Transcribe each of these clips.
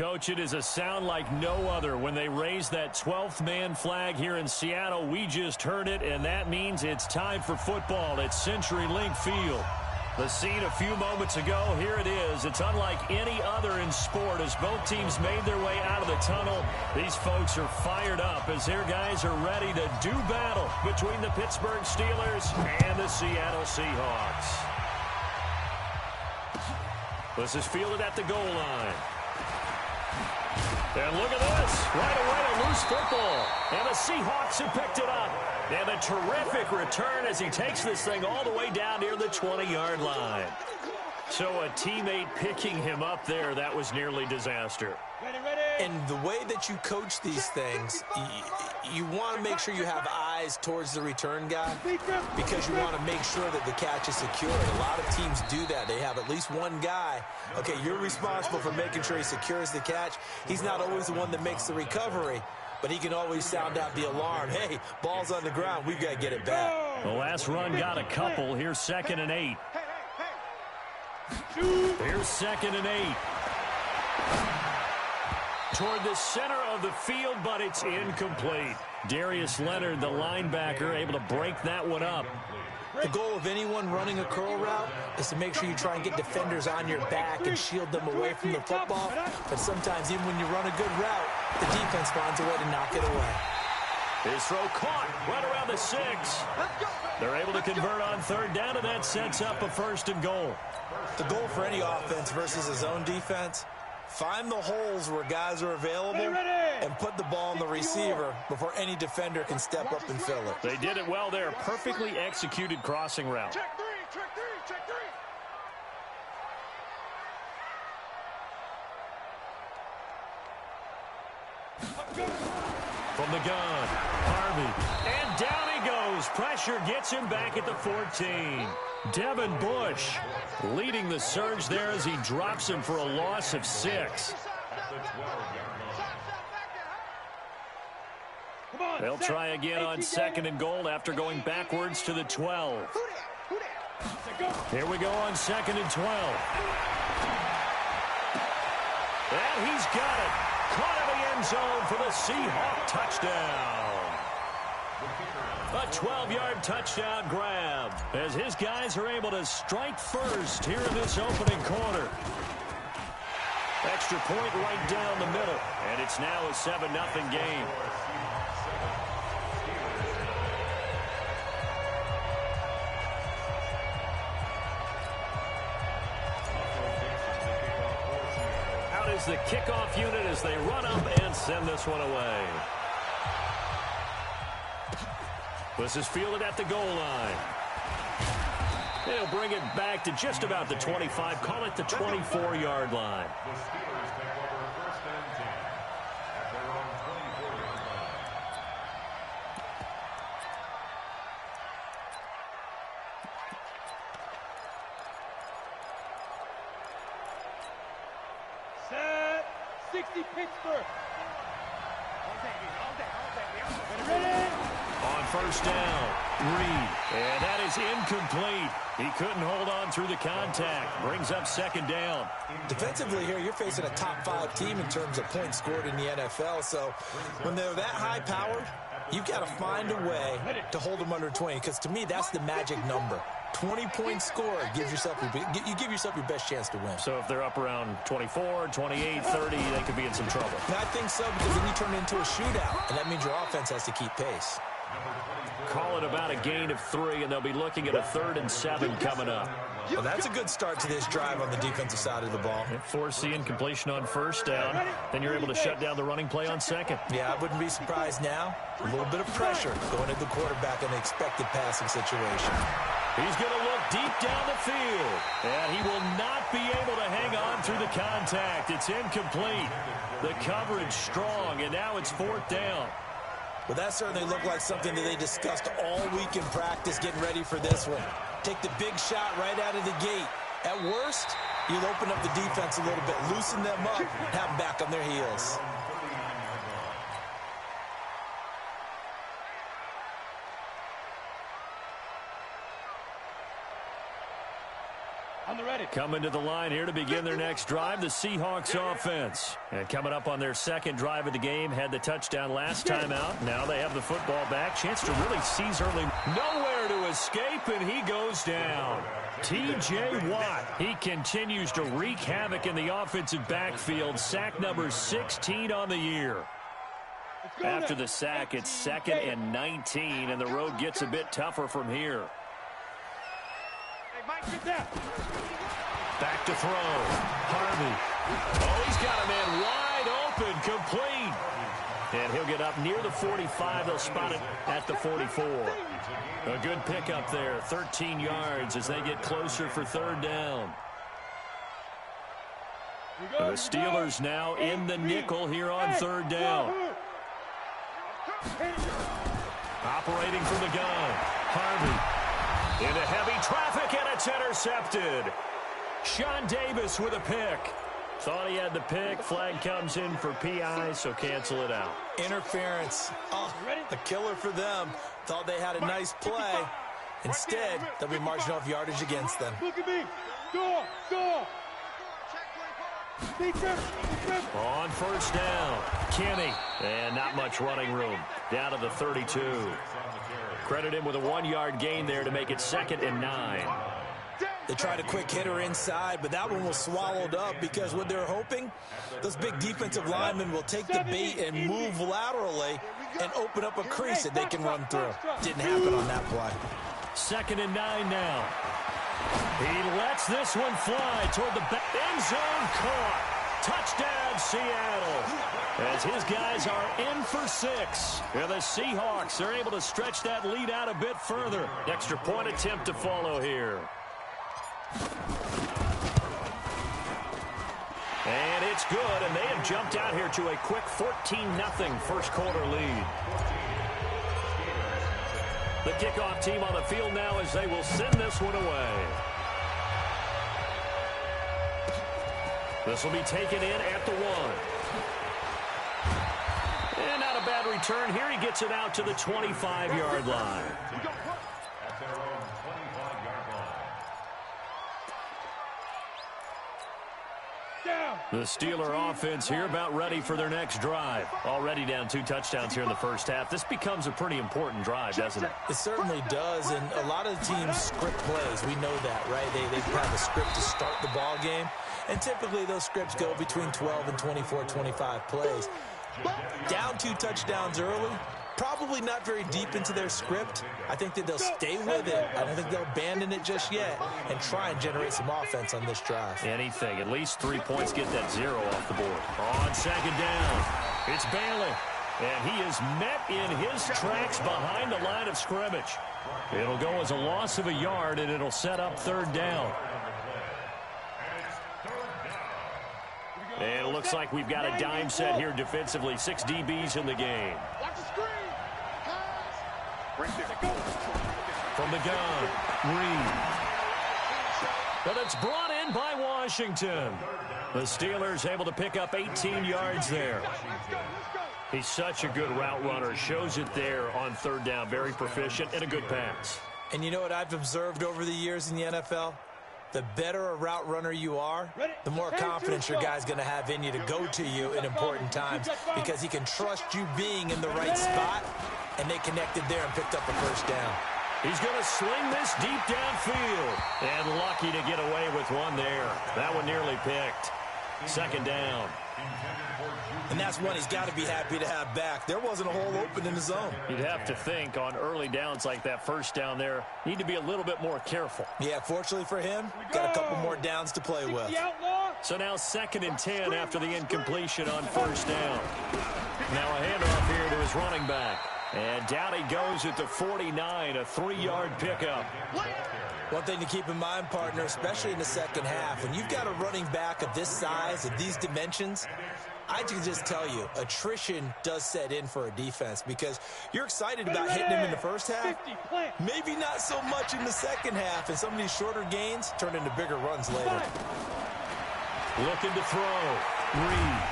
Coach, it is a sound like no other when they raise that 12th man flag here in Seattle. We just heard it, and that means it's time for football at CenturyLink Field. The scene a few moments ago, here it is. It's unlike any other in sport as both teams made their way out of the tunnel. These folks are fired up as their guys are ready to do battle between the Pittsburgh Steelers and the Seattle Seahawks. This is fielded at the goal line. And look at this. Right away, a loose football. And the Seahawks have picked it up. And a terrific return as he takes this thing all the way down near the 20-yard line. So a teammate picking him up there, that was nearly disaster. And the way that you coach these things, you want to make sure you have eyes towards the return guy because you want to make sure that the catch is secured. A lot of teams do that. They have at least one guy. Okay, you're responsible for making sure he secures the catch. He's not always the one that makes the recovery, but he can always sound out the alarm. Hey, ball's on the ground. We've got to get it back. The last run got a couple. Here's 2nd and 8. Here's 2nd and 8. Toward the center of the field, but it's incomplete. Darius Leonard, the linebacker, able to break that one up. The goal of anyone running a curl route is to make sure you try and get defenders on your back and shield them away from the football. But sometimes, even when you run a good route, the defense finds a way to knock it away. His throw caught right around the 6. They're able to convert on 3rd down, and that sets up a 1st and goal. The goal for any offense versus a zone defense, find the holes where guys are available and put the ball on the receiver before any defender can step up and fill it. They did it well there. Perfectly executed crossing route. Check three, check three, check three. From the gun, Harvey. And down he goes. Pressure gets him back at the 14. Devin Bush leading the surge there as he drops him for a loss of 6. They'll try again on 2nd and goal after going backwards to the 12. Here we go on 2nd and 12. And he's got it. Caught in the end zone for the Seahawk touchdown. A 12-yard touchdown grab as his guys are able to strike first here in this opening quarter. Extra point right down the middle, and it's now a 7-0 game. Out is the kickoff unit as they run up and send this one away. This is fielded at the goal line. They'll bring it back to just about the 25. Call it the 24-yard line. Set 60 Pittsburgh. Ready? On 1st down, Reed. And that is incomplete. He couldn't hold on through the contact. Brings up 2nd down. Defensively here, you're facing a top-5 team in terms of points scored in the NFL. So when they're that high-powered, you've got to find a way to hold them under 20. Because to me, that's the magic number. 20-point score gives yourself you give yourself your best chance to win. So if they're up around 24, 28, 30, they could be in some trouble. And I think so, because then you turn it into a shootout, and that means your offense has to keep pace. Call it about a gain of 3, and they'll be looking at a 3rd and 7 coming up. Well, that's a good start to this drive on the defensive side of the ball. Force the incompletion on 1st down. Then you're able to shut down the running play on 2nd. Yeah, I wouldn't be surprised now. A little bit of pressure going at the quarterback in the expected passing situation. He's going to look deep down the field. And he will not be able to hang on through the contact. It's incomplete. The coverage strong, and now it's 4th down. Well, that certainly looked like something that they discussed all week in practice getting ready for this one. Take the big shot right out of the gate. At worst, you'll open up the defense a little bit, loosen them up, and have them back on their heels. Coming to the line here to begin their next drive, the Seahawks offense. And coming up on their second drive of the game, had the touchdown last time out. Now they have the football back. Chance to really seize early. Nowhere to escape, and he goes down. T.J. Watt, he continues to wreak havoc in the offensive backfield. Sack number 16 on the year. After the sack, it's 2nd and 19, and the road gets a bit tougher from here. Back to throw. Harvey. Oh, he's got a man wide open, complete. And he'll get up near the 45. They'll spot it at the 44. A good pickup there, 13 yards as they get closer for third down. The Steelers now in the nickel here on third down. Operating from the gun. Harvey into heavy traffic, and it's intercepted. Sean Davis with a pick. Thought he had the pick. Flag comes in for PI, so cancel it out. Interference. Oh, a killer for them. Thought they had a nice play. Instead, they'll be marching off yardage against them. Look at me. Go. On first down, Kenny. And not much running room. Down to the 32. Credit him with a 1-yard gain there to make it 2nd and 9. They tried a quick hitter inside, but that one was swallowed up because what they're hoping, those big defensive linemen will take the bait and move laterally and open up a crease that they can run through. Didn't happen on that play. 2nd and 9 now. He lets this one fly toward the back end zone. Caught. Touchdown, Seattle. As his guys are in for 6. And the Seahawks are able to stretch that lead out a bit further. Extra point attempt to follow here. And it's good, and they have jumped out here to a quick 14-0 first quarter lead. The kickoff team on the field now as they will send this one away. This will be taken in at the 1. And not a bad return here. He gets it out to the 25-yard line. The Steeler offense here about ready for their next drive. Already down 2 touchdowns here in the first half. This becomes a pretty important drive, doesn't it? It certainly does, and a lot of the teams script plays. We know that, right? They have a script to start the ball game, and typically those scripts go between 12 and 24, 25 plays. Down 2 touchdowns early, probably not very deep into their script. I think that they'll stay with it. I don't think they'll abandon it just yet and try and generate some offense on this drive. Anything. At least 3 points, get that 0 off the board. On 2nd down, it's Bailey. And he is met in his tracks behind the line of scrimmage. It'll go as a loss of a yard, and it'll set up 3rd down. And it looks like we've got a dime set here defensively. 6 DBs in the game. From the gun, Reed. But it's brought in by Washington. The Steelers able to pick up 18 yards there. He's such a good route runner. Shows it there on 3rd down. Very proficient and a good pass. And you know what I've observed over the years in the NFL? The better a route runner you are, the more confidence your guy's going to have in you to go to you in important times because he can trust you being in the right spot, and they connected there and picked up a first down. He's going to swing this deep downfield, and lucky to get away with one there. That one nearly picked. 2nd down. And that's one he's got to be happy to have back. There wasn't a hole open in the zone. You'd have to think on early downs like that first down there, need to be a little bit more careful. Yeah, fortunately for him, got a couple more downs to play with. So now 2nd and 10 after the incompletion on first down. Now a handoff here to his running back. And down he goes at the 49, a 3-yard pickup. One thing to keep in mind, partner, especially in the second half, when you've got a running back of this size, of these dimensions, I can just tell you, attrition does set in for a defense because you're excited about hitting him in the first half, maybe not so much in the second half, and some of these shorter gains turn into bigger runs later. Looking to throw. Reed.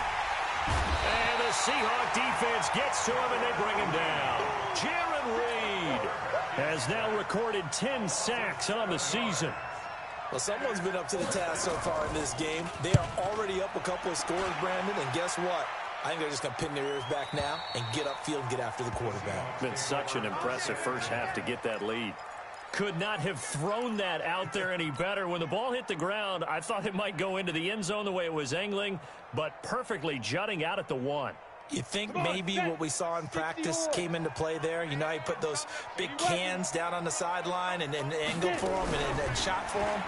And the Seahawk defense gets to him, and they bring him down. Jaron Reed has now recorded 10 sacks on the season. Well, someone's been up to the task so far in this game. They are already up a couple of scores, Brandon, and guess what? I think they're just going to pin their ears back now and get upfield and get after the quarterback. Been such an impressive first half to get that lead. Could not have thrown that out there any better. When the ball hit the ground, I thought it might go into the end zone the way it was angling, but perfectly jutting out at the 1. You think maybe what we saw in practice came into play there? You know, he put those big cans down on the sideline and angled for him and shot for him.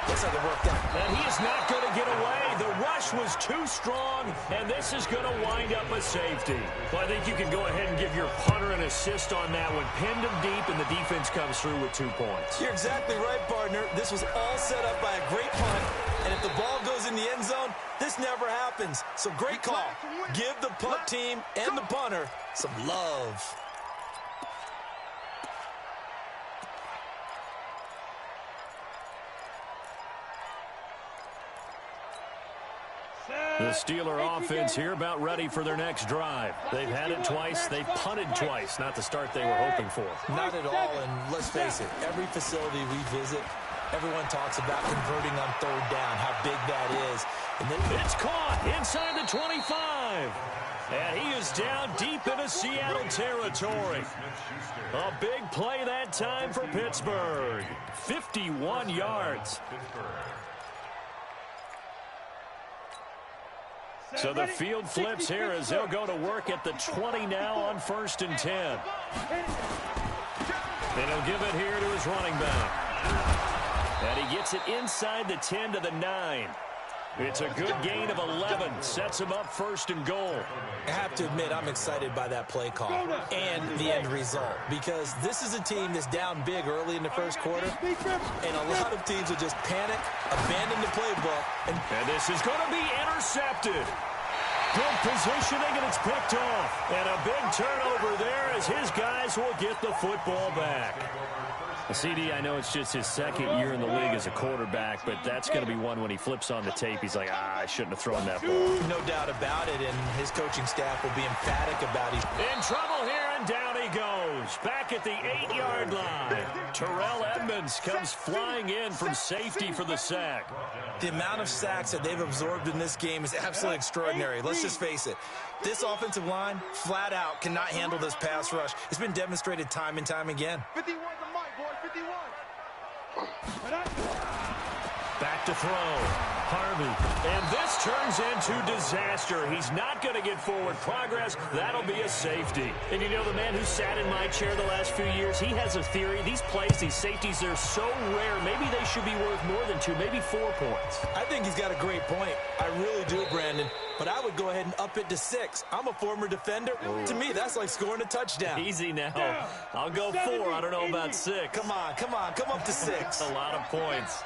Looks like it worked out. And he is not going to get away. The rush was too strong, and this is going to wind up a safety. Well, I think you can go ahead and give your punter an assist on that one. Pinned him deep, and the defense comes through with 2 points. You're exactly right, partner. This was all set up by a great punt, and if the ball goes in the end zone, this never happens. So great call. Give the punt team and the punter some love. The Steeler offense here about ready for their next drive. They've had it twice. They've punted twice. Not the start they were hoping for. Not at all, and let's face it, every facility we visit, everyone talks about converting on 3rd down, how big that is. And then it's caught inside the 25. And he is down deep into Seattle territory. A big play that time for Pittsburgh. 51 yards. So the field flips here as they'll go to work at the 20 now on 1st and 10. And he'll give it here to his running back. And he gets it inside the 10 to the 9. It's a good gain of 11. Sets him up 1st and goal. I have to admit, I'm excited by that play call and the end result, because this is a team that's down big early in the first quarter, and a lot of teams will just panic, abandon the playbook. And this is going to be intercepted. Good positioning, and it's picked off. And a big turnover there as his guys will get the football back. CD, I know it's just his 2nd year in the league as a quarterback, but that's going to be one when he flips on the tape. He's like, I shouldn't have thrown that ball. No doubt about it, and his coaching staff will be emphatic about it. In trouble here, and down he goes. Back at the 8-yard line. Terrell Edmonds comes flying in from safety for the sack. The amount of sacks that they've absorbed in this game is absolutely extraordinary. Let's just face it. This offensive line, flat out, cannot handle this pass rush. It's been demonstrated time and time again. 51 to Mike, boy, 51. Back to throw. Harvey. And this turns into disaster. He's not going to get forward progress. That'll be a safety. And you know, the man who sat in my chair the last few years, he has a theory. These plays, these safeties, they're so rare. Maybe they should be worth more than 2, maybe 4 points. I think he's got a great point. I really do, Brandon. But I would go ahead and up it to 6. I'm a former defender. To me, that's like scoring a touchdown. Easy now. I'll go 4. I don't know about 6. Come on. Come up to 6. A lot of points.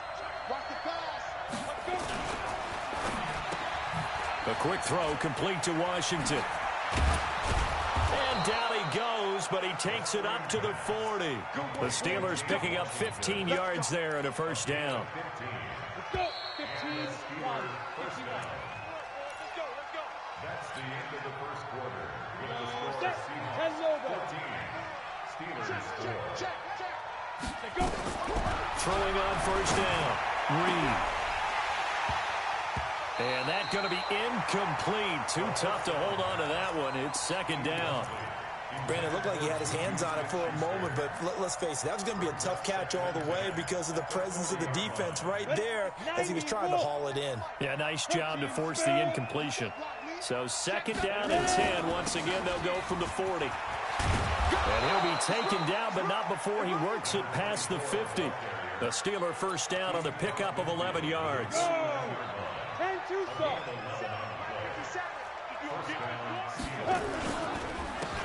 A quick throw complete to Washington. And down he goes, but he takes it up to the 40. The Steelers picking up 15 yards there and a 1st down. Let's go. 15. That's the end of the first quarter. With the score Seahawks 14. Steelers score. Throwing on 1st down. Reed. And that's going to be incomplete. Too tough to hold on to that one. It's 2nd down. Brandon, looked like he had his hands on it for a moment, but let's face it, that was going to be a tough catch all the way because of the presence of the defense right there as he was trying to haul it in. Yeah, nice job to force the incompletion. So 2nd down and 10. Once again, they'll go from the 40. And he'll be taken down, but not before he works it past the 50. The Steeler 1st down on the pickup of 11 yards.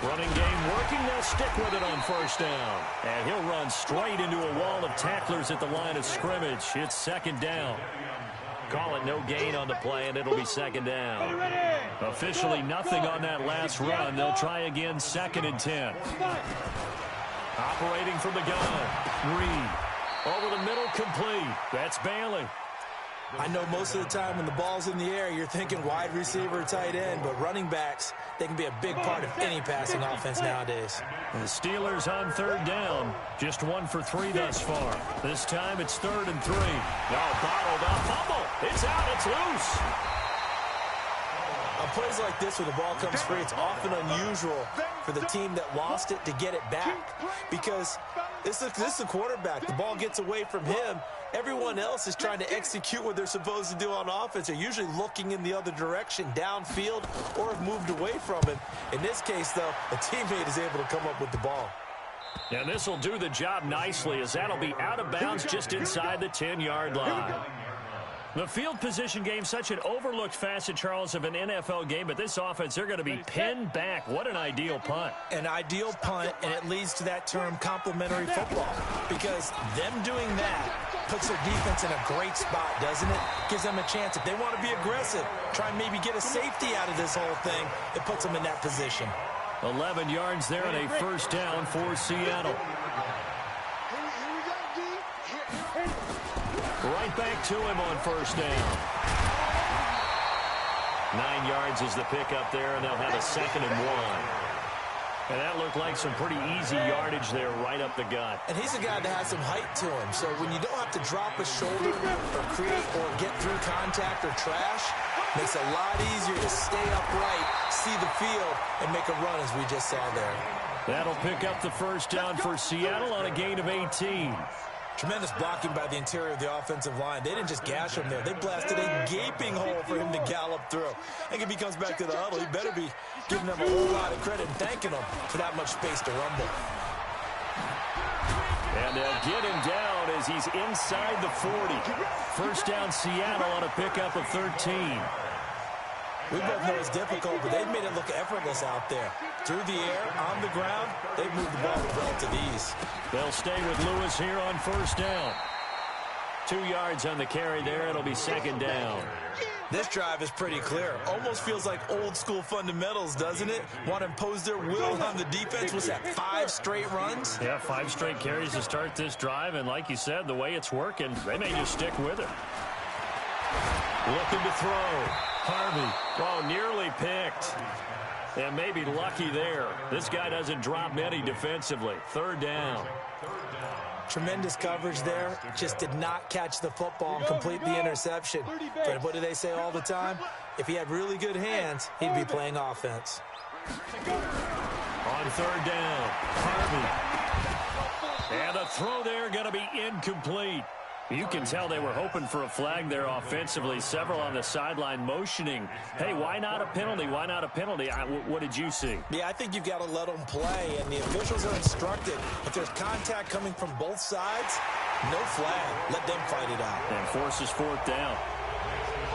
Running game working. They'll stick with it on 1st down. And he'll run straight into a wall of tacklers at the line of scrimmage. It's 2nd down. Call it no gain on the play, and it'll be 2nd down. Officially nothing on that last run. They'll try again 2nd and 10. Operating from the gun. Reed. Over the middle, complete. That's Bailey. I know most of the time when the ball's in the air, you're thinking wide receiver, tight end, but running backs, they can be a big part of any passing offense nowadays. The Steelers on third down, just 1 for 3 thus far. This time it's 3rd and 3. Now bottled up, fumble. It's out, it's loose. On plays like this, when the ball comes free, it's often unusual for the team that lost it to get it back, because this is the quarterback. The ball gets away from him. Everyone else is trying to execute what they're supposed to do on offense. They're usually looking in the other direction, downfield, or have moved away from him. In this case, though, a teammate is able to come up with the ball. And this will do the job nicely, as that'll be out of bounds just inside the 10-yard line. The field position game, such an overlooked facet, Charles, of an NFL game, but this offense, they're going to be pinned back. What an ideal punt. An ideal punt, and it leads to that term complementary football, because them doing that puts their defense in a great spot, doesn't it? Gives them a chance. If they want to be aggressive, try and maybe get a safety out of this whole thing, it puts them in that position. 11 yards there and a first down for Seattle. Right back to him on first down. 9 yards is the pickup there, and they'll have a 2nd and 1. And that looked like some pretty easy yardage there right up the gut. And he's a guy that has some height to him, so when you don't have to drop a shoulder or create or get through contact or trash, makes it a lot easier to stay upright, see the field, and make a run, as we just saw there. That'll pick up the first down for Seattle on a gain of 18. Tremendous blocking by the interior of the offensive line. They didn't just gash him there. They blasted a gaping hole for him to gallop through. I think if he comes back to the huddle, he better be giving them a whole lot of credit and thanking them for that much space to rumble. And they'll get him down as he's inside the 40. First down Seattle on a pickup of 13. We both know it's difficult, but they've made it look effortless out there. Through the air, on the ground, they've moved the ball with relative ease. They'll stay with Lewis here on first down. 2 yards on the carry there. It'll be 2nd down. This drive is pretty clear. Almost feels like old-school fundamentals, doesn't it? Want to impose their will on the defense. What's that, 5 straight runs? Yeah, 5 straight carries to start this drive. And like you said, the way it's working, they may just stick with it. Looking to throw. Harvey. Oh, nearly picked. And maybe lucky there. This guy doesn't drop many defensively. 3rd down. Tremendous coverage there. Just did not catch the football and complete the interception. But what do they say all the time? If he had really good hands, he'd be playing offense. On 3rd down, Harvey. And the throw there going to be incomplete. You can tell they were hoping for a flag there offensively. Several on the sideline motioning. Hey, why not a penalty? Why not a penalty? What did you see? Yeah, I think you've got to let them play, and the officials are instructed. If there's contact coming from both sides, no flag. Let them fight it out. And forces 4th down.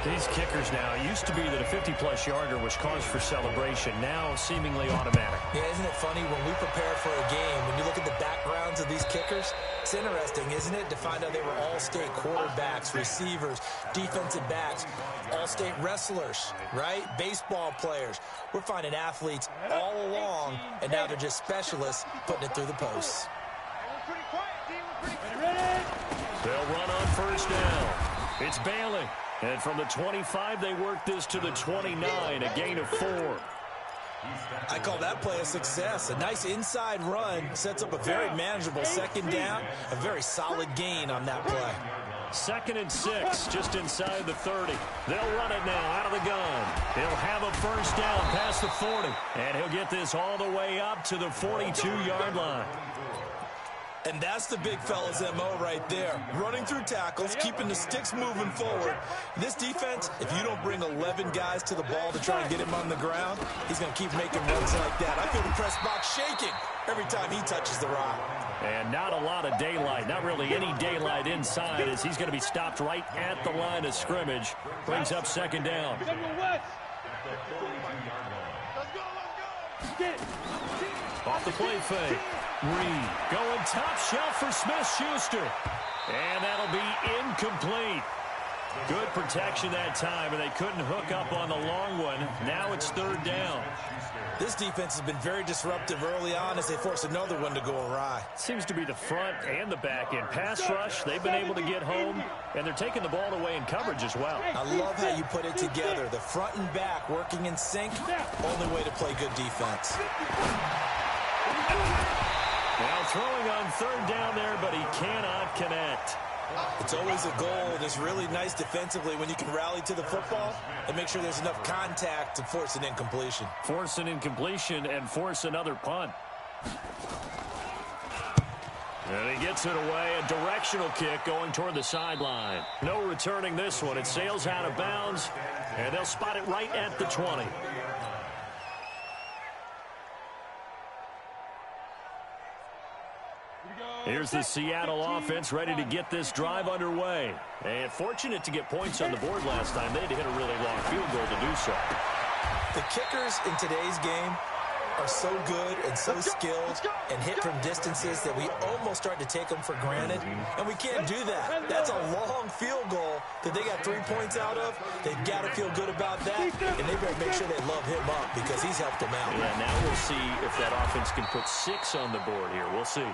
These kickers now, it used to be that a 50-plus yarder was cause for celebration. Now seemingly automatic. Yeah, isn't it funny when we prepare for a game, when you look at the backgrounds of these kickers, it's interesting, isn't it, to find out they were all-state quarterbacks, receivers, defensive backs, all-state wrestlers, right? Baseball players. We're finding athletes all along, and now they're just specialists putting it through the posts. They'll run on first down. It's Bailey. And from the 25, they work this to the 29, a gain of 4. I call that play a success. A nice inside run sets up a very manageable 2nd down, a very solid gain on that play. 2nd and 6, just inside the 30. They'll run it now out of the gun. He'll have a first down past the 40. And he'll get this all the way up to the 42-yard line. And that's the big fella's MO right there. Running through tackles, keeping the sticks moving forward. This defense, if you don't bring 11 guys to the ball to try and get him on the ground, he's going to keep making runs like that. I feel the press box shaking every time he touches the rock. And not a lot of daylight, not really any daylight inside, as he's going to be stopped right at the line of scrimmage. Brings up 2nd down. Off the play fake. Reed going top shelf for Smith-Schuster. And that'll be incomplete. Good protection that time, and they couldn't hook up on the long one. Now it's third down. This defense has been very disruptive early on as they force another one to go awry. Seems to be the front and the back end. Pass rush, they've been able to get home, and they're taking the ball away in coverage as well. I love how you put it together. The front and back working in sync, only way to play good defense. Now throwing on third down there, but he cannot connect. It's always a goal, and it's really nice defensively when you can rally to the football and make sure there's enough contact to force an incompletion. Force an incompletion and force another punt. And he gets it away, a directional kick going toward the sideline. No returning this one. It sails out of bounds, and they'll spot it right at the 20. Here's the Seattle offense ready to get this drive underway. And fortunate to get points on the board last time. They had to hit a really long field goal to do so. The kickers in today's game are so good and so skilled and hit from distances that we almost start to take them for granted. And we can't do that. That's a long field goal that they got 3 points out of. They've got to feel good about that. And they better make sure they love him up because he's helped them out. Yeah, now we'll see if that offense can put 6 on the board here. We'll see.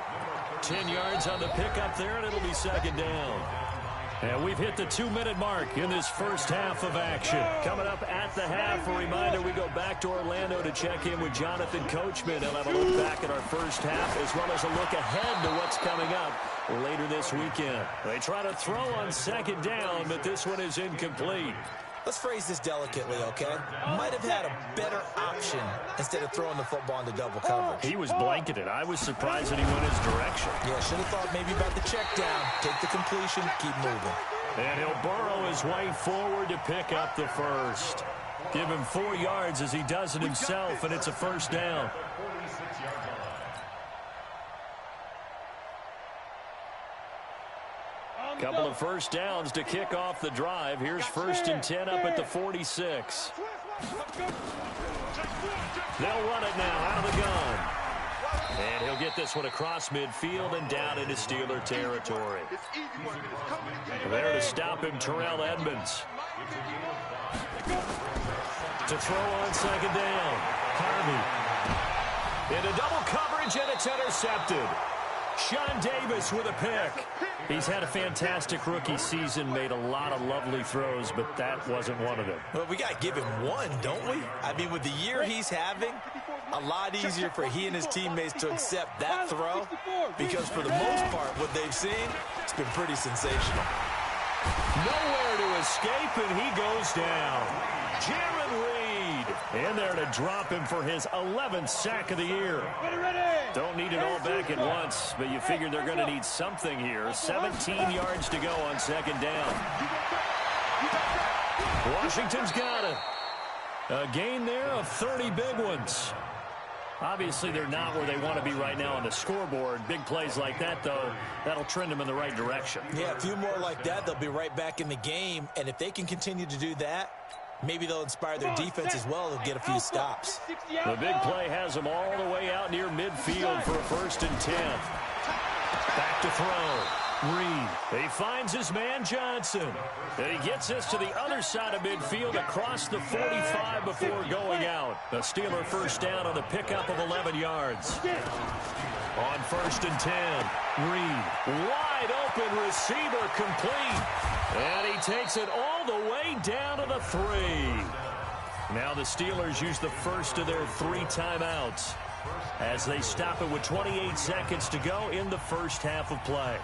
10 yards on the pickup there, and it'll be second down. And we've hit the 2-minute mark in this first half of action. Coming up at the half, a reminder, we go back to Orlando to check in with Jonathan Coachman. He'll have a look back at our first half as well as a look ahead to what's coming up later this weekend. They try to throw on second down, but this one is incomplete. Let's phrase this delicately, okay? Might have had a better option instead of throwing the football into double coverage. He was blanketed. I was surprised that he went his direction. Yeah, should have thought maybe about the check down. Take the completion, keep moving. And he'll burrow his way forward to pick up the first. Give him 4 yards as he does it himself, and it's a first down. Couple of first downs to kick off the drive. Here's 1st and 10 up at the 46. They'll run it now out of the gun. And he'll get this one across midfield and down into Steeler territory. There to stop him, Terrell Edmonds. To throw on second down. Harvey. Into double coverage, and it's intercepted. Sean Davis with a pick. He's had a fantastic rookie season, made a lot of lovely throws, but that wasn't one of them. Well, we got to give him one, don't we? I mean, with the year he's having, a lot easier for he and his teammates to accept that throw because for the most part, what they've seen, it's been pretty sensational. Nowhere to escape, and he goes down. Jaron Reed in there to drop him for his 11th sack of the year. Don't need it all back at once, but you figure they're going to need something here. 17 yards to go on second down. Washington's got it. A gain there of 30 big ones. Obviously, they're not where they want to be right now on the scoreboard. Big plays like that, though, that'll trend them in the right direction. Yeah, a few more like that, they'll be right back in the game. And if they can continue to do that, maybe they'll inspire their defense as well. They'll get a few stops. The big play has them all the way out near midfield for a 1st and 10. Back to throw. Reed. He finds his man Johnson. And he gets this to the other side of midfield across the 45 before going out. The Steeler first down on the pickup of 11 yards. On 1st and 10. Reed. Wide open receiver complete. And he takes it all the way down to the 3. Now the Steelers use the first of their 3 timeouts as they stop it with 28 seconds to go in the first half of play.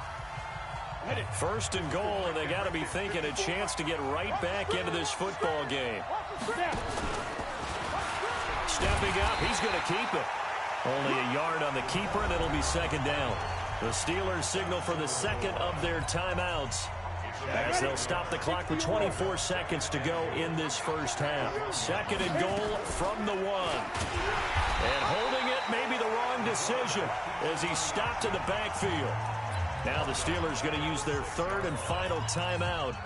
1st and goal, and they got to be thinking a chance to get right back into this football game. Stepping up, he's going to keep it. Only a yard on the keeper, and it'll be second down. The Steelers signal for the second of their timeouts as they'll stop the clock with 24 seconds to go in this first half. 2nd and goal from the 1. And holding it may be the wrong decision as he's stopped in the backfield. Now the Steelers going to use their 3rd and final timeout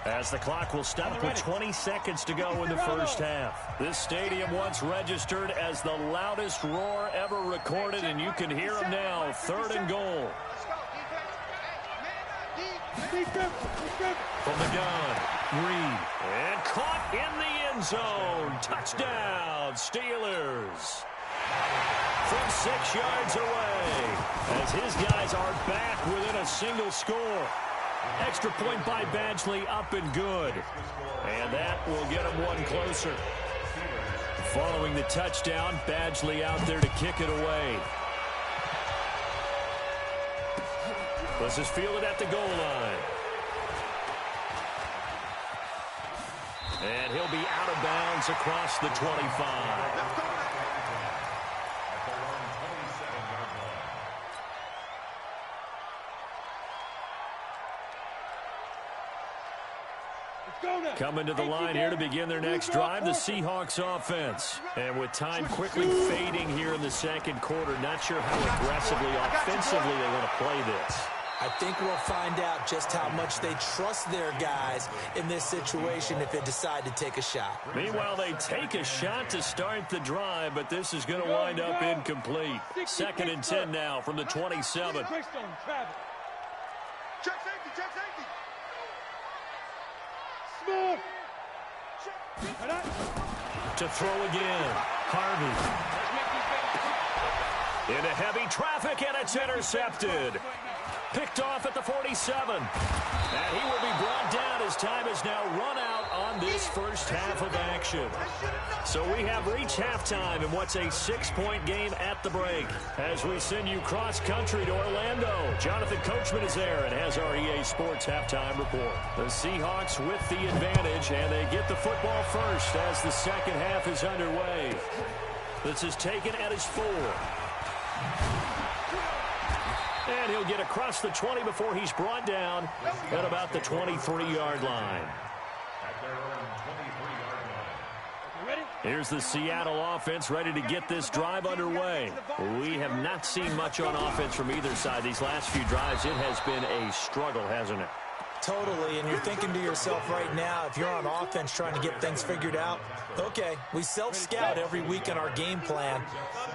as the clock will stop with 20 seconds to go in the first half. This stadium once registered as the loudest roar ever recorded, and you can hear them now. 3rd and goal. From the gun, Reed. And caught in the end zone. Touchdown, Steelers. From 6 yards away, as his guys are back within a single score. Extra point by Badgley, up and good. And that will get him one closer. Following the touchdown, Badgley out there to kick it away. This is fielded at the goal line. And he'll be out of bounds across the 25. Coming to the line here to begin their next drive, the Seahawks offense. And with time quickly fading here in the second quarter, not sure how aggressively, offensively they want to play this. I think we'll find out just how much they trust their guys in this situation if they decide to take a shot. Meanwhile, they take a shot to start the drive, but this is going to wind up incomplete. 2nd and 10 now from the 27. Check safety, check safety. Smith. To throw again, Harvey. Into heavy traffic, and it's intercepted. Picked off at the 47. And he will be brought down as time is now run out on this first half of action. So we have reached halftime in what's a 6-point game at the break. As we send you cross-country to Orlando, Jonathan Coachman is there and has our EA Sports halftime report. The Seahawks with the advantage, and they get the football first as the second half is underway. This is taken at his 4. And he'll get across the 20 before he's brought down at about the 23-yard line. Here's the Seattle offense ready to get this drive underway. We have not seen much on offense from either side these last few drives. It has been a struggle, hasn't it? Totally, and you're thinking to yourself right now, if you're on offense trying to get things figured out, okay, we self-scout every week in our game plan.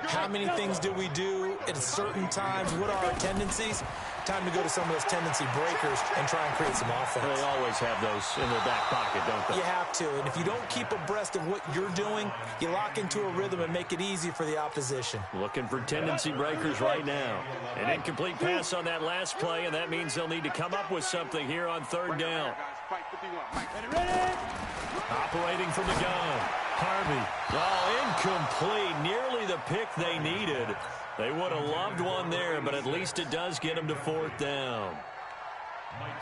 How many things do we do at certain times? What are our tendencies? Time to go to some of those tendency breakers and try and create some offense. They always have those in their back pocket, don't they? You have to, and if you don't keep abreast of what you're doing, you lock into a rhythm and make it easy for the opposition. Looking for tendency breakers right now. An incomplete pass on that last play, and that means they'll need to come up with something here on 3rd down. Operating from the gun, Harvey. Oh, incomplete. Nearly the pick they needed. They would have loved one there, but at least it does get them to 4th down.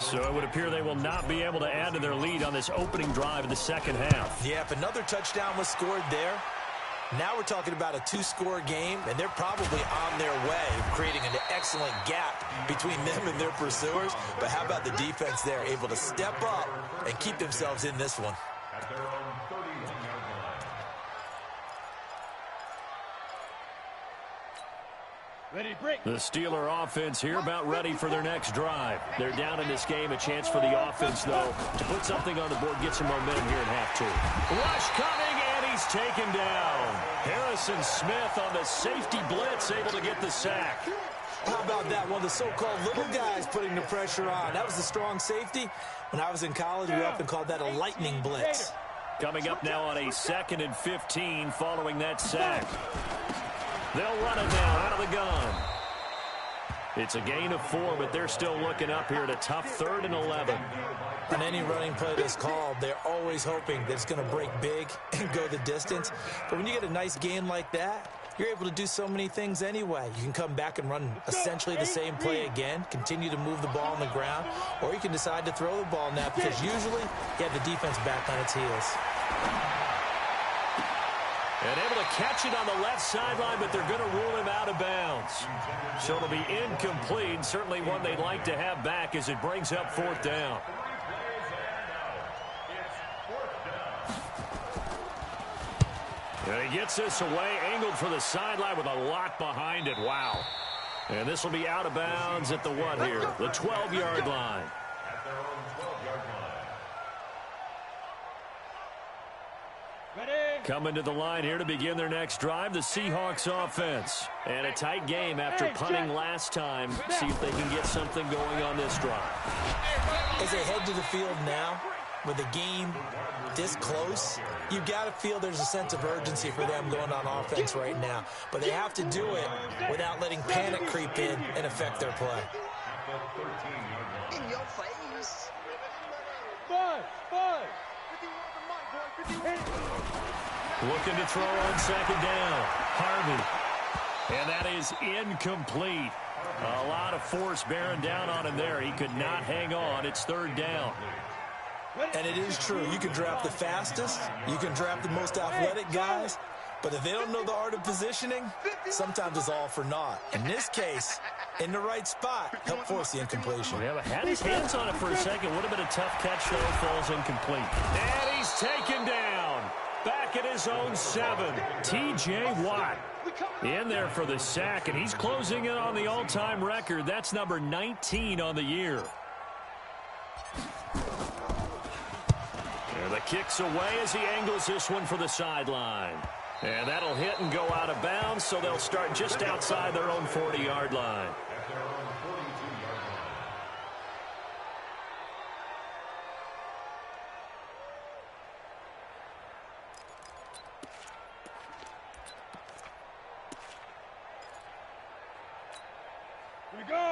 So it would appear they will not be able to add to their lead on this opening drive in the second half. Yeah, if another touchdown was scored there, now we're talking about a 2-score game, and they're probably on their way, creating an excellent gap between them and their pursuers. But how about the defense there, able to step up and keep themselves in this one? At their own 31-yard line. The Steeler offense here about ready for their next drive. They're down in this game. A chance for the offense, though, to put something on the board, get some momentum here in half 2. Rush coming, and he's taken down. Harrison Smith on the safety blitz, able to get the sack. How about that? One of the so-called little guys putting the pressure on. That was the strong safety. When I was in college, we often called that a lightning blitz. Coming up now on a 2nd and 15 following that sack. They'll run it now out of the gun. It's a gain of 4, but they're still looking up here at a tough 3rd and 11. On any running play that's called, they're always hoping that it's going to break big and go the distance. But when you get a nice gain like that, you're able to do so many things anyway. You can come back and run essentially the same play again, continue to move the ball on the ground, or you can decide to throw the ball now because usually you have the defense back on its heels. And able to catch it on the left sideline, but they're going to rule him out of bounds. So it'll be incomplete, certainly one they'd like to have back as it brings up 4th down. And he gets this away, angled for the sideline with a lot behind it. Wow. And this will be out of bounds at the what here? The 12-yard line. At their own 12-yard line. Coming to the line here to begin their next drive, the Seahawks offense. And a tight game after punting last time. See if they can get something going on this drive. As they head to the field now, with the game this close, you've got to feel there's a sense of urgency for them going on offense right now. But they have to do it without letting panic creep in and affect their play. In your face. Bud. Looking to throw on second down. Harvey. And that is incomplete. A lot of force bearing down on him there. He could not hang on. It's third down. And it is true. You can draft the fastest. You can draft the most athletic guys. But if they don't know the art of positioning, sometimes it's all for naught. In this case, in the right spot, help force the incompletion. Yeah, had his hands on it for a second. Would have been a tough catch, though. Falls incomplete. And he's taken down. Back at his own 7. T.J. Watt in there for the sack, and he's closing in on the all-time record. That's number 19 on the year. And the kick's away as he angles this one for the sideline. And that'll hit and go out of bounds, so they'll start just outside their own 40-yard line.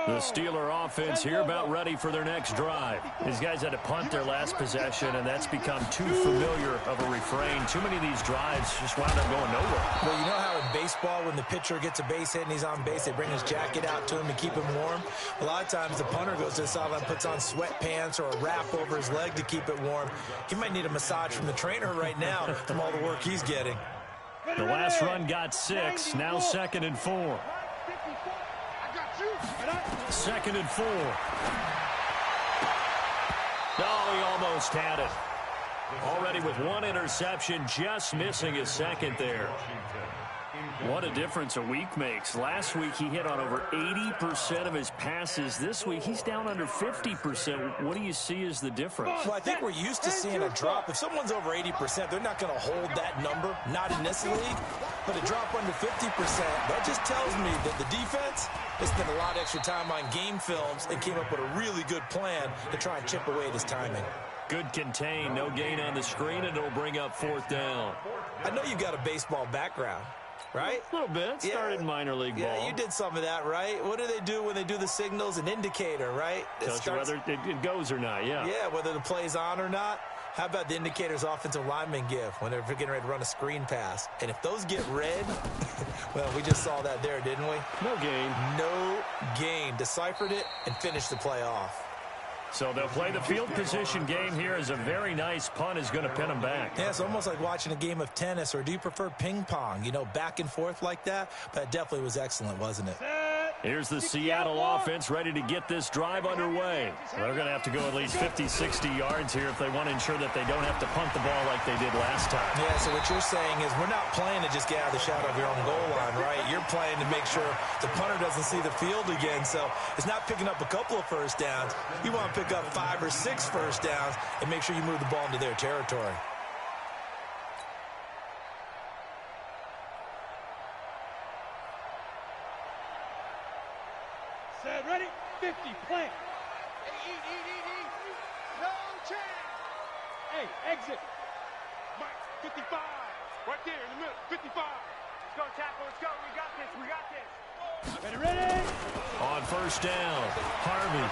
The Steeler offense here about ready for their next drive. These guys had to punt their last possession, and that's become too familiar of a refrain. Too many of these drives just wound up going nowhere. Well, you know how in baseball, when the pitcher gets a base hit and he's on base, they bring his jacket out to him to keep him warm? A lot of times the punter goes to the sideline, puts on sweatpants or a wrap over his leg to keep it warm. He might need a massage from the trainer right now from all the work he's getting. The last run got 6. Now 2nd and 4. 2nd and 4. Oh, he almost had it. Already with 1 interception, just missing his 2nd there. What a difference a week makes. Last week he hit on over 80% of his passes. This week he's down under 50%. What do you see as the difference? Well, I think we're used to seeing a drop. If someone's over 80%, they're not going to hold that number, not in this league. But a drop under 50%, that just tells me that the defense has spent a lot of extra time on game films and came up with a really good plan to try and chip away at his timing. Good contain, no gain on the screen, and it'll bring up 4th down. I know you've got a baseball background, right? A little bit. Started in minor league ball. Yeah, you did some of that, right? What do they do when they do the signals? An indicator, right? Tells you whether it goes or not, yeah. Yeah, whether the play's on or not. How about the indicators offensive linemen give when they're getting ready to run a screen pass? And if those get red, well, we just saw that there, didn't we? No gain. No gain. Deciphered it and finished the play off. So they'll play the field position game here as a very nice punt is going to pin them back. Yeah, it's almost like watching a game of tennis, or do you prefer ping pong? You know, back and forth like that? But it definitely was excellent, wasn't it? Here's the Seattle offense ready to get this drive underway. They're going to have to go at least 50, 60 yards here if they want to ensure that they don't have to punt the ball like they did last time. Yeah, so what you're saying is we're not playing to just get out of the shadow of your own goal line, right? You're playing to make sure the punter doesn't see the field again. So it's not picking up a couple of first downs. You want to pick up 5 or 6 first downs and make sure you move the ball into their territory. Ready? 50, plant. No chance. Hey, exit. Mike, 55. Right there in the middle, 55. Let's go, tackle, let's go. We got this. Ready? On first down, Harvey.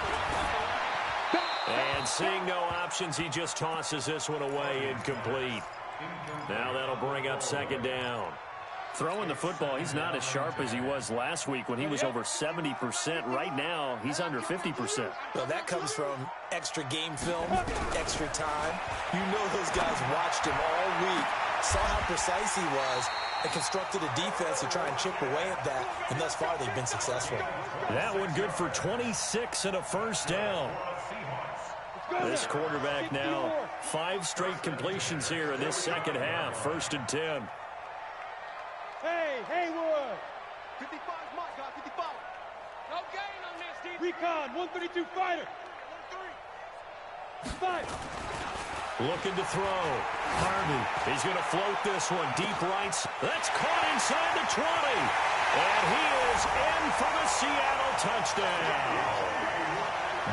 And seeing no options, he just tosses this one away, incomplete. Now that'll bring up 2nd down. Throwing the football, he's not as sharp as he was last week when he was over 70%. Right now, he's under 50%. Well, that comes from extra game film, extra time. You know those guys watched him all week, saw how precise he was, and constructed a defense to try and chip away at that, and thus far they've been successful. That one good for 26 and a first down. This quarterback now, 5 straight completions here in this second half, 1st and 10. Hey, Haywood. 55 is my guy, 55. No gain on this, team. Recon, 132 fighter. 5. Looking to throw. Harvey. He's going to float this one. Deep rights. That's caught inside the 20. And he is in for the Seattle touchdown.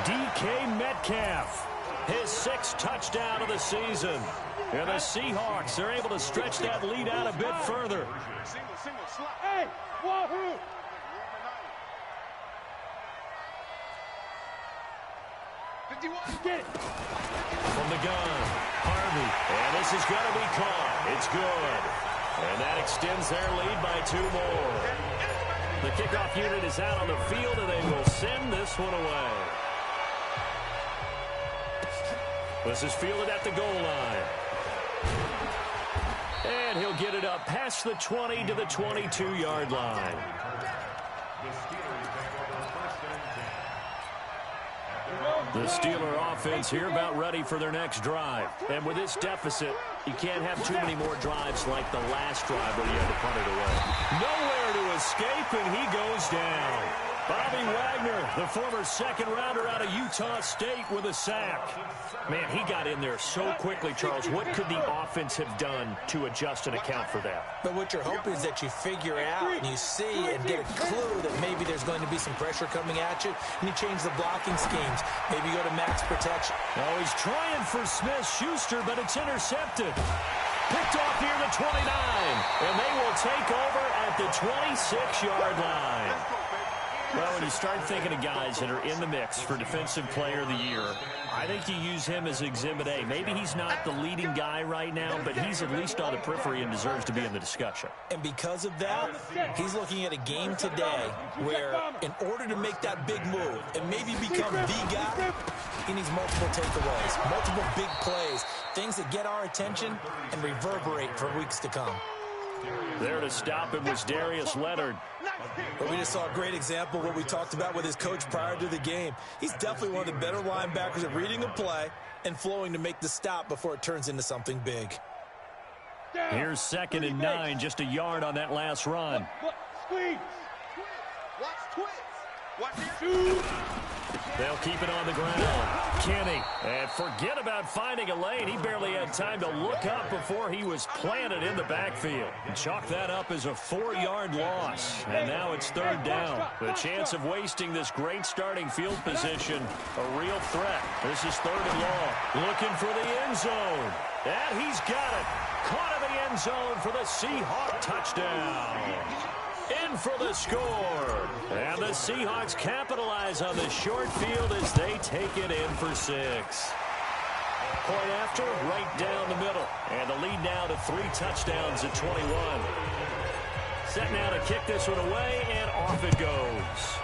DK Metcalf. His 6th touchdown of the season. And the Seahawks are able to stretch that lead out a bit further. Hey, wahoo! Get it. From the gun, Harvey. And this is going to be caught. It's good. And that extends their lead by 2 more. The kickoff unit is out on the field, and they will send this one away. This is fielded at the goal line. And he'll get it up past the 20 to the 22-yard line. The Steeler offense here about ready for their next drive. And with this deficit, you can't have too many more drives like the last drive where you had to punt it away. Nowhere to escape, and he goes down. Bobby Wagner, the former second-rounder out of Utah State with a sack. Man, he got in there so quickly, Charles. What could the offense have done to adjust and account for that? But what you're hoping is that you figure out and you see and get a clue that maybe there's going to be some pressure coming at you, and you change the blocking schemes. Maybe go to max protection. Oh, he's trying for Smith-Schuster, but it's intercepted. Picked off near the 29, and they will take over at the 26-yard line. Well, when you start thinking of guys that are in the mix for Defensive Player of the Year, I think you use him as Exhibit A. Maybe he's not the leading guy right now, but he's at least on the periphery and deserves to be in the discussion. And because of that, he's looking at a game today where in order to make that big move and maybe become the guy, he needs multiple takeaways, multiple big plays, things that get our attention and reverberate for weeks to come. There to stop him was Darius Leonard. But we just saw a great example of what we talked about with his coach prior to the game. He's definitely one of the better linebackers at reading a play and flowing to make the stop before it turns into something big. Here's 2nd and 9, just a yard on that last run. Squeeze. Watch twist. Watch here. They'll keep it on the ground. Kenny, and forget about finding a lane. He barely had time to look up before he was planted in the backfield. Chalk that up as a 4-yard loss. And now it's 3rd down. The chance of wasting this great starting field position, a real threat. This is 3rd and long. Looking for the end zone. And he's got it. Caught in the end zone for the Seahawk touchdown. In for the score. And the Seahawks capitalize on the short field as they take it in for 6. Point after, right down the middle. And the lead now to 3 touchdowns at 21. Set now to kick this one away, and off it goes.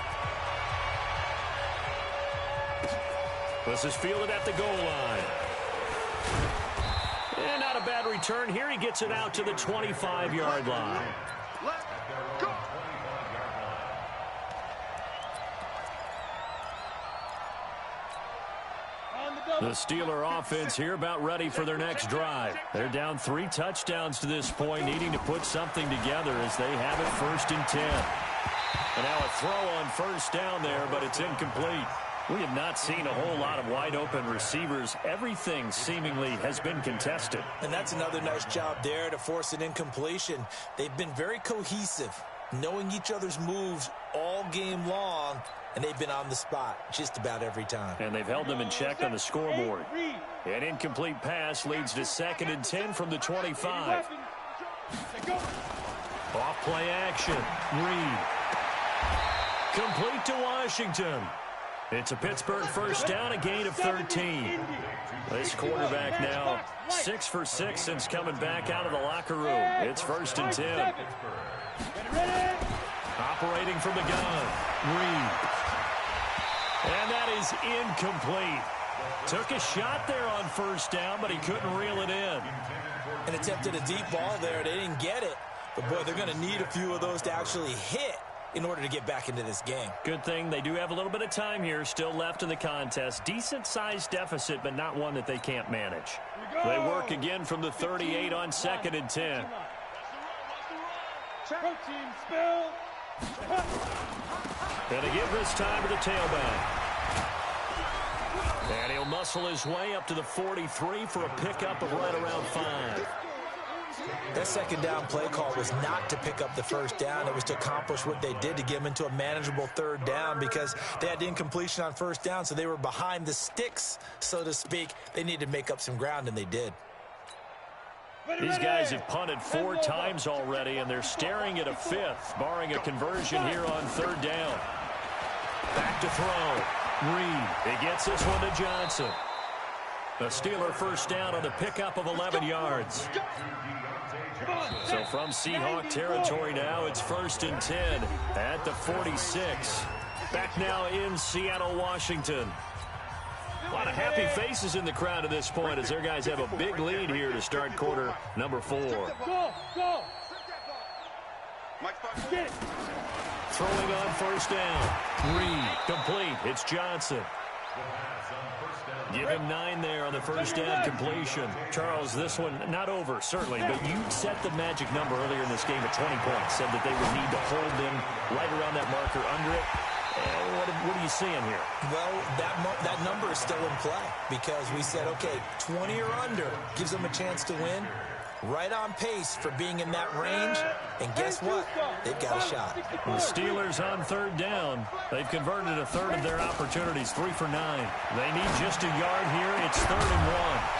This is fielded at the goal line. And not a bad return here. He gets it out to the 25-yard line. Let's go. The Steeler offense here about ready for their next drive. They're down 3 touchdowns to this point, needing to put something together as they have it 1st and 10. And now a throw on 1st down there, but it's incomplete. We have not seen a whole lot of wide-open receivers. Everything seemingly has been contested. And that's another nice job there to force an incompletion. They've been very cohesive, knowing each other's moves all game long, and they've been on the spot just about every time. And they've held them in check on the scoreboard. An incomplete pass leads to 2nd and 10 from the 25. Off play action. Reed. Complete to Washington. It's a Pittsburgh 1st down, a gain of 13. This quarterback now 6 for 6 since coming back out of the locker room. It's 1st and 10. Operating from the gun. Reed. And that is incomplete. Took a shot there on 1st down, but he couldn't reel it in. And attempted a deep ball there. They didn't get it. But, boy, they're going to need a few of those to actually hit in order to get back into this game. Good thing they do have a little bit of time here still left in the contest. Decent-sized deficit, but not one that they can't manage. They work again from the 38 on 2nd and 10. Protein spill. And they give this time to the tailback. And he'll muscle his way up to the 43 for a pickup of right around 5. That second down play call was not to pick up the first down. It was to accomplish what they did, to get them into a manageable third down, because they had incompletion on first down, so they were behind the sticks, so to speak. They needed to make up some ground, and they did. These guys have punted 4 times already, and they're staring at a 5th, barring a conversion here on third down. Back to throw. Reed. He gets this one to Johnson. The Steeler first down on the pickup of 11 yards. So from Seahawk territory now, it's 1st and 10 at the 46. Back now in Seattle, Washington. A lot of happy faces in the crowd at this point as their guys have a big lead here to start quarter number 4. Go! Throwing on first down. Reed, complete. It's Johnson. Give him 9 there on the first down completion. Charles, this one not over, certainly, but you set the magic number earlier in this game at 20 points. Said that they would need to hold them right around that marker under it. What are you seeing here? Well, that number is still in play because we said, okay, 20 or under gives them a chance to win. Right on pace for being in that range. And guess what? They've got a shot. The Steelers on third down. They've converted a third of their opportunities, 3 for 9. They need just a yard here. It's 3rd and 1.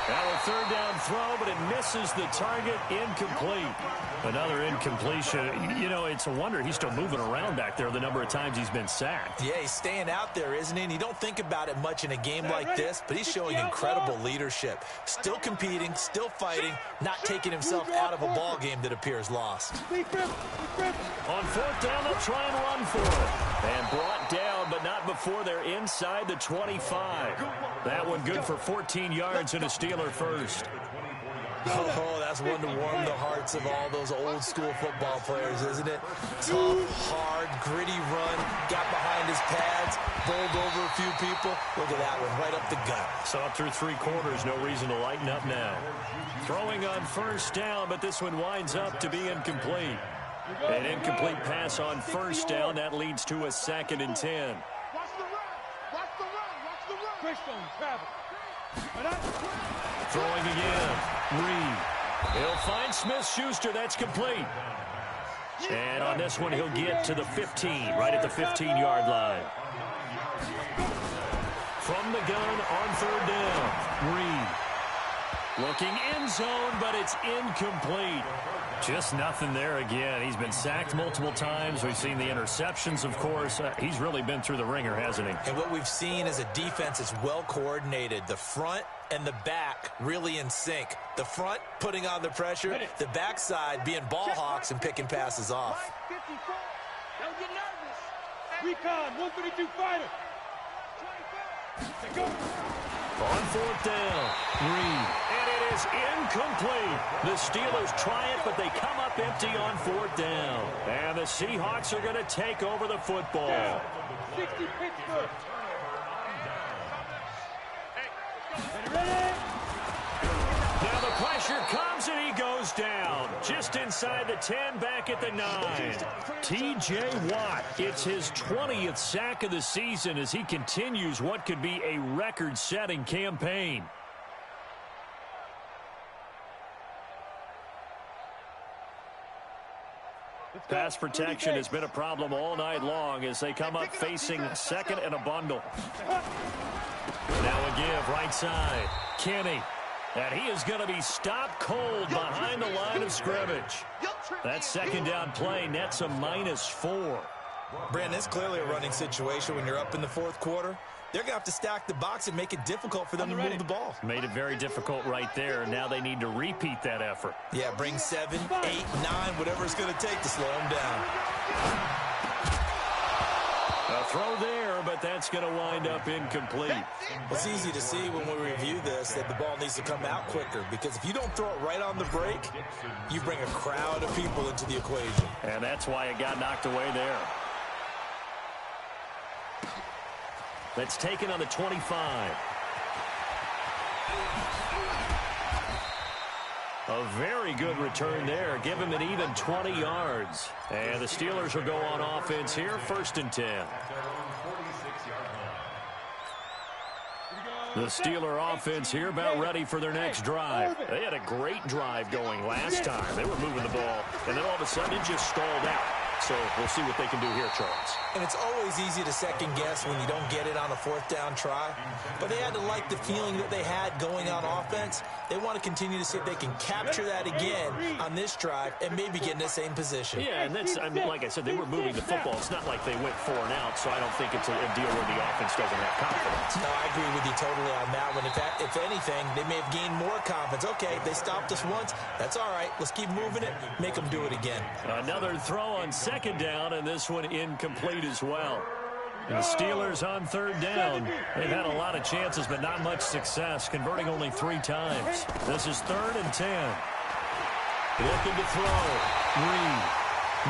Now a third down throw, but it misses the target. Incomplete. Another incompletion. You know, it's a wonder he's still moving around back there the number of times he's been sacked. Yeah, he's staying out there, isn't he? And you don't think about it much in a game like this, but he's showing incredible leadership. Still competing, still fighting, not taking himself out of a ball game that appears lost. On 4th down, they'll try and run for it. And brought down, but not before they're inside the 25. That one good for 14 yards and a Steeler first. Oh, that's one to warm the hearts of all those old school football players, isn't it? Tough, hard, gritty run, got behind his pads, bowled over a few people. Look at that one, right up the gut. Saw through 3 quarters, no reason to lighten up now. Throwing on first down, but this one winds up to be incomplete. An incomplete pass on first down, that leads to a 2nd and 10. Watch the run! Watch the run! Watch the run! Christian, travel. Throwing again. Reed. He'll find Smith-Schuster. That's complete. And on this one, he'll get to the 15, right at the 15-yard line. From the gun on third down. Reed. Looking end zone, but it's incomplete. Just nothing there again. He's been sacked multiple times. We've seen the interceptions, of course. He's really been through the ringer, hasn't he? And what we've seen is a defense that's well coordinated. The front and the back really in sync. The front putting on the pressure. The backside being ball hawks and picking passes off. 54. Don't get nervous. Recon, 132 fighter. 24. Go. On 4th down, Reed. And it is incomplete. The Steelers try it, but they come up empty on 4th down. And the Seahawks are going to take over the football. 60 Pittsburgh. Ready? Now the pressure comes and he goes down. Just inside the 10, back at the 9. T.J. Watt, it's his 20th sack of the season as he continues what could be a record-setting campaign. Pass protection has been a problem all night long as they come up facing 2nd and a bundle. Now a give right side. Kenny. And he is going to be stopped cold behind the line of scrimmage. That 2nd down play nets a -4. Brandon, it's clearly a running situation when you're up in the 4th quarter. They're going to have to stack the box and make it difficult for them to move the ball. Made it very difficult right there. Now they need to repeat that effort. Yeah, bring 7, 8, 9, whatever it's going to take to slow them down. A throw there, but that's going to wind up incomplete. Well, it's easy to see when we review this that the ball needs to come out quicker, because if you don't throw it right on the break, you bring a crowd of people into the equation. And that's why it got knocked away there. That's taken on the 25. A very good return there. Give him an even 20 yards. And the Steelers will go on offense here, 1st and 10. The Steeler offense here about ready for their next drive. They had a great drive going last time. They were moving the ball, and then all of a sudden it just stalled out. So we'll see what they can do here, Charles. And it's always easy to second guess when you don't get it on a fourth down try. But they had to like the feeling that they had going on offense. They want to continue to see if they can capture that again on this drive and maybe get in the same position. Yeah, and that's, I mean, like I said, they were moving the football. It's not like they went 4 and out, so I don't think it's a deal where the offense doesn't have confidence. No, I agree with you totally on that one. If anything, they may have gained more confidence. Okay, they stopped us once. That's all right. Let's keep moving it. Make them do it again. Another throw on second down, and this one incomplete as well. The Steelers on third down. They've had a lot of chances, but not much success, converting only 3 times. This is 3rd and 10. Looking to throw. Reed.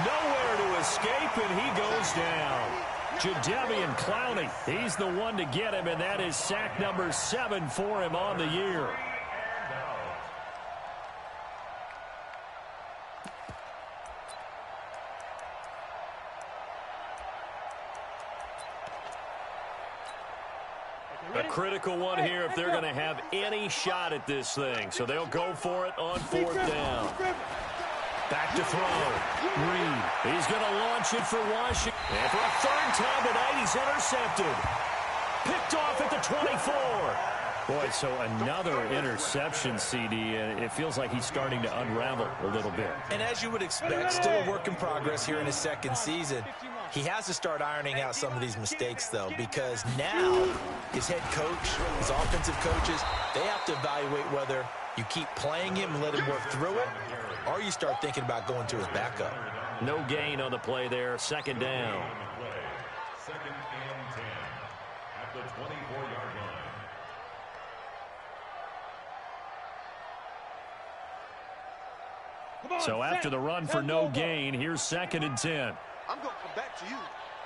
Nowhere to escape, and he goes down. Jadeveon Clowney, he's the one to get him, and that is sack number 7 for him on the year. A critical one here if they're going to have any shot at this thing. So they'll go for it on 4th down. Back to throw. Reed. He's going to launch it for Washington. And for a 3rd time tonight, he's intercepted. Picked off at the 24. Boy, so another interception, CD, and it feels like he's starting to unravel a little bit. And as you would expect, still a work in progress here in his 2nd season. He has to start ironing out some of these mistakes, though, because now his head coach, his offensive coaches, they have to evaluate whether you keep playing him and let him work through it, or you start thinking about going to his backup. No gain on the play there. 2nd down. 2nd and 10 at the 24-yard line. So after the run for no gain, here's 2nd and 10. I'm going to come back to you.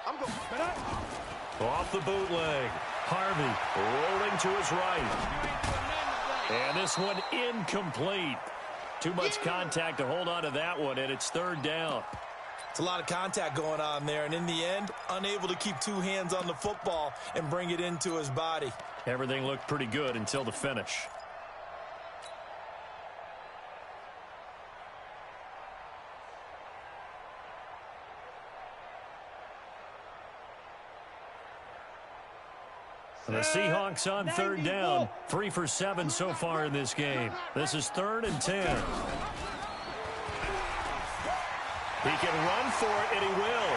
I'm going to... Off the bootleg. Harvey rolling to his right. And this one incomplete. Too much contact to hold on to that one, and it's 3rd down. It's a lot of contact going on there, and in the end, unable to keep 2 hands on the football and bring it into his body. Everything looked pretty good until the finish. The Seahawks on 3rd down. 3 for 7 so far in this game. This is 3rd and 10. He can run for it, and he will.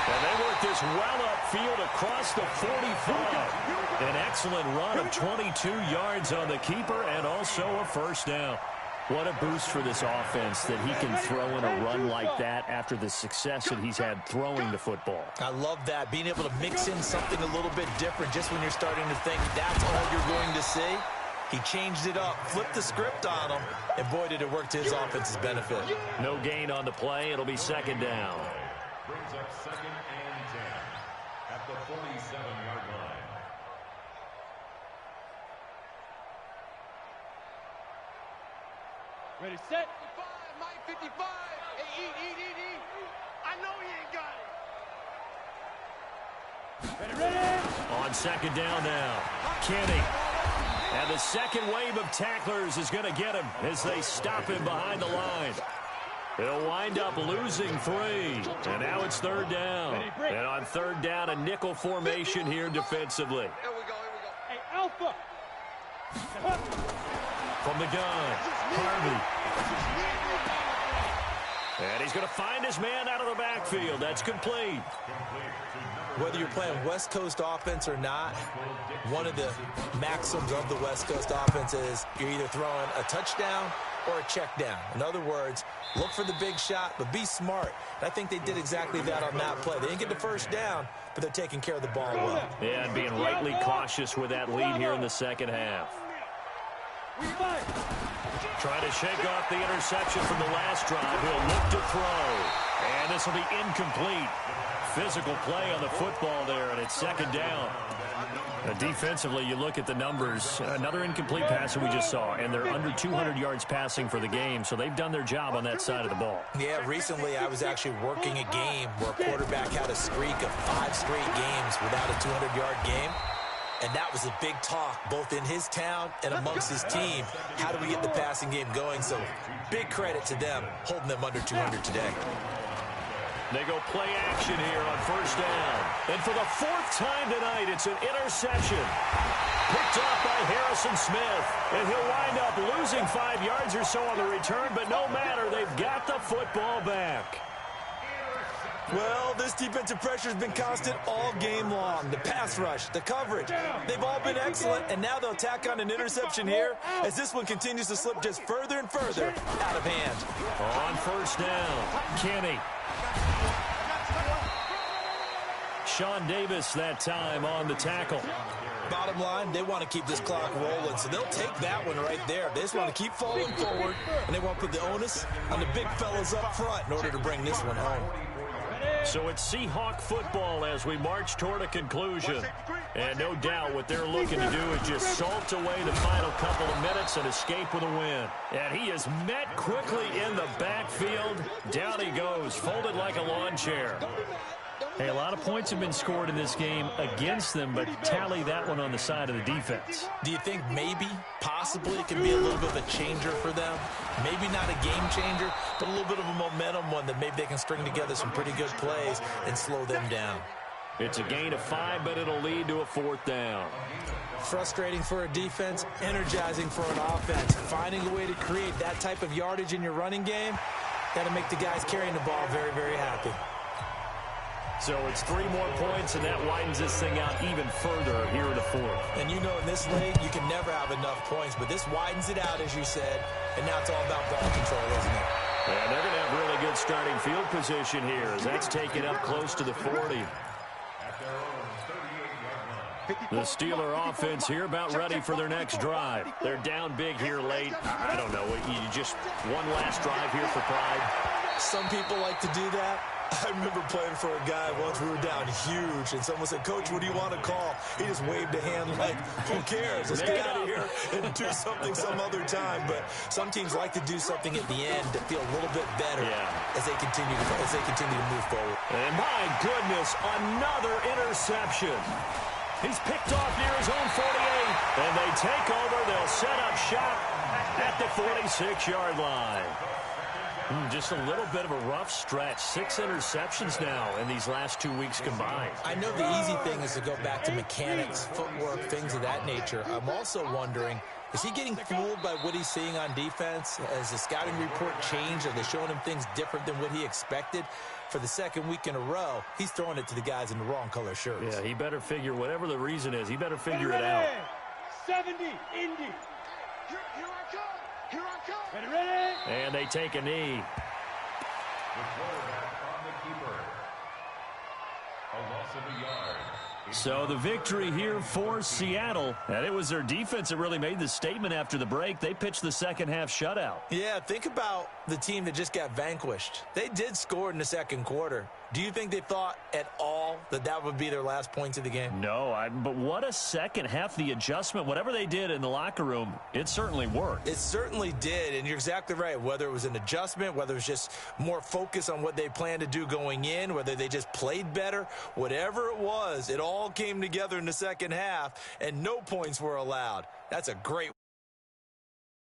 And they work this well upfield across the 45. An excellent run of 22 yards on the keeper and also a 1st down. What a boost for this offense that he can throw in a run like that after the success that he's had throwing the football. I love that, being able to mix in something a little bit different just when you're starting to think that's all you're going to see. He changed it up, flipped the script on him, and boy, did it work to his offense's benefit. No gain on the play. It'll be 2nd down. Brings up 2nd and 10 at the 47-yard line. Ready, set. 55, Mike 55. Hey, eat. I know he ain't got it. Ready. On 2nd down now. Kenny. And the 2nd wave of tacklers is going to get him as they stop him behind the line. He'll wind up losing 3. And now it's 3rd down. And on 3rd down, a nickel formation here defensively. Here we go. Hey, Alpha. From the gun, Harvey. And he's going to find his man out of the backfield. That's complete. Whether you're playing West Coast offense or not, one of the maxims of the West Coast offense is you're either throwing a touchdown or a check down. In other words, look for the big shot, but be smart. And I think they did exactly that on that play. They didn't get the 1st down, but they're taking care of the ball well. Yeah, and being rightly cautious with that lead here in the 2nd half. Trying to shake off the interception from the last drive. He'll look to throw. And this will be incomplete. Physical play on the football there, and it's 2nd down. Defensively, you look at the numbers. Another incomplete pass that we just saw, and they're under 200 yards passing for the game, so they've done their job on that side of the ball. Yeah, recently I was actually working a game where a quarterback had a streak of 5 straight games without a 200-yard game. And that was a big talk, both in his town and amongst his team. How do we get the passing game going? So big credit to them, holding them under 200 today. They go play action here on first down. And for the fourth time tonight, it's an interception. Picked off by Harrison Smith. And he'll wind up losing 5 yards or so on the return, but no matter, they've got the football back. Well, this defensive pressure has been constant all game long. The pass rush, the coverage, they've all been excellent, and now they'll tack on an interception here as this one continues to slip just further and further out of hand. On first down, Kenny. Sean Davis that time on the tackle. Bottom line, they want to keep this clock rolling, so they'll take that one right there. They just want to keep falling forward, and they want to put the onus on the big fellas up front in order to bring this one home. So it's Seahawk football as we march toward a conclusion. And no doubt what they're looking to do is just salt away the final couple of minutes and escape with a win. And he is met quickly in the backfield. Down he goes, folded like a lawn chair. Hey, a lot of points have been scored in this game against them, but tally that one on the side of the defense. Do you think maybe, possibly, it can be a little bit of a changer for them? Maybe not a game changer, but a little bit of a momentum one that maybe they can string together some pretty good plays and slow them down. It's a gain of 5, but it'll lead to a fourth down. Frustrating for a defense, energizing for an offense. Finding a way to create that type of yardage in your running game, got to make the guys carrying the ball very, very happy. So it's 3 more points, and that widens this thing out even further here in the fourth. And you know in this league, you can never have enough points, but this widens it out, as you said, and now it's all about ball control, isn't it? And they're going to have really good starting field position here as that's taken up close to the 40. The Steeler offense here about ready for their next drive. They're down big here late. I don't know. You just one last drive here for pride. Some people like to do that. I remember playing for a guy once. We were down huge, and someone said, "Coach, what do you want to call?" He just waved a hand like, "Who cares? Let's get out of here and do something some other time." But some teams like to do something at the end to feel a little bit better as they continue to move forward. And my goodness, another interception. He's picked off near his own 48, and they take over. They'll set up shop at the 46-yard line. Just a little bit of a rough stretch. 6 interceptions now in these last 2 weeks combined. I know the easy thing is to go back to mechanics, footwork, things of that nature. I'm also wondering, is he getting fooled by what he's seeing on defense? Has the scouting report changed? Are they showing him things different than what he expected? For the second week in a row, he's throwing it to the guys in the wrong color shirts. Yeah, he better figure, whatever the reason is, he better figure it out. 70, Indy. Here I come. Here I come. Ready? And they take a knee. The quarterback on the keeper. A loss of a yard. So the victory here for Seattle. And it was their defense that really made the statement after the break. They pitched the second half shutout. Yeah, think about the team that just got vanquished. They did score in the second quarter. Do you think they thought at all that that would be their last points of the game? No, but what a second half. The adjustment, whatever they did in the locker room, it certainly worked. It certainly did, and you're exactly right. Whether it was an adjustment, whether it was just more focus on what they planned to do going in, whether they just played better, whatever it was, it all came together in the second half, and no points were allowed. That's a great